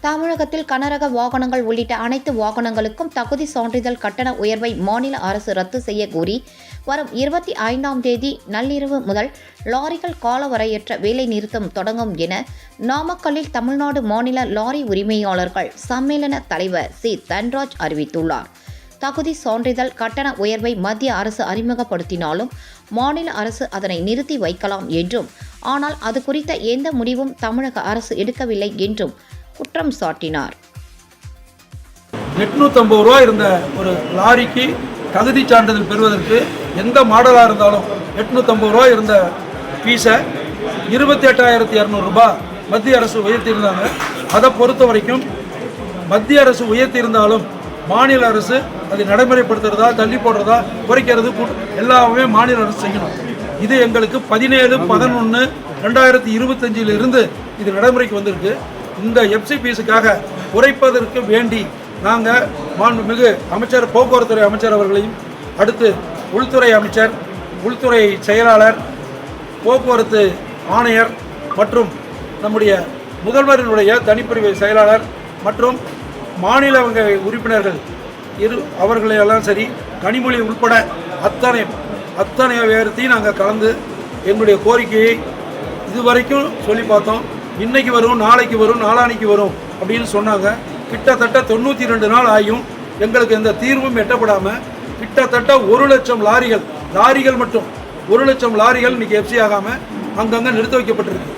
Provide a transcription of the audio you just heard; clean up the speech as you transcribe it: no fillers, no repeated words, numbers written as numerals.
தமிழகத்தில் கனரக வாகனங்கள் உள்ளிட்ட அனைத்து வாகனங்களுக்கும் தகுதி சான்றிதழ் கட்டண உயர்வை மாநில அரசு ரத்து செய்ய கோரி வரும் 25ஆம் தேதி நள்ளிரவு முதல் லாரிகள் காலவரையற்ற வேலை நிறுத்தம் தொடங்கும் என நாமக்கல்லில் தமிழ்நாடு மாநில லாரி உரிமையாளர்கள் சம்மேளன தலைவர் சி தன்ராஜ் அறிவித்துள்ளார். தகுதி சான்றிதழ் கட்டண உயர்வை மத்திய அரசு அறிமுகப்படுத்தினாலும் மாநில அரசு அதனை நிறுத்தி வைக்கலாம் என்றும், ஆனால் அது குறித்த எந்த முடிவும் தமிழக அரசு எடுக்கவில்லை என்றும் குற்றம் சாட்டினார். 850 ரூபா இருந்த ஒரு லாரிக்கு தகுதி சான்றிதழ் பெறுவதற்கு எந்த மாடலாக இருந்தாலும் 850 ரூபா இருந்த ஃபீஸை 28,200 ரூபாய் மத்திய அரசு உயர்த்தியிருந்தாங்க. அதை பொறுத்த வரைக்கும் மத்திய அரசு உயர்த்தியிருந்தாலும் மாநில அரசு அதை நடைமுறைப்படுத்துறதா, தள்ளி போடுறதா, குறைக்கிறது எல்லாமே மாநில அரசு செய்யணும். இது எங்களுக்கு 17/11/2025 இது நடைமுறைக்கு வந்திருக்கு. இந்த எஃப்சிபிஎஸ்க்காக குறைப்பதற்கு வேண்டி நாங்கள் மாண்புமிகு அமைச்சர், போக்குவரத்துறை அமைச்சர் அவர்களையும், அடுத்து உள்துறை அமைச்சர், உள்துறை செயலாளர், போக்குவரத்து ஆணையர் மற்றும் நம்முடைய முதல்வரினுடைய தனிப்பிரிவு செயலாளர் மற்றும் மாநில உறுப்பினர்கள் அவர்களெல்லாம் சரி, கனிமொழி உட்பட அத்தனை பேர்த்தையும் நாங்கள் கலந்து எங்களுடைய கோரிக்கையை இதுவரைக்கும் சொல்லி பார்த்தோம். இன்னைக்கு வரும், நாளைக்கு வரும், நாளானைக்கு வரும் அப்படின்னு சொன்னாங்க. கிட்டத்தட்ட 92 நாள் ஆகியும் எங்களுக்கு எந்த தீர்வும் எட்டப்படாமல் கிட்டத்தட்ட 1 லட்சம் லாரிகள் மட்டும் 1 லட்சம் லாரிகள் இன்னைக்கு எஃப்சி ஆகாமல் அங்கங்கே நிறுத்தி வைக்கப்பட்டிருக்கு.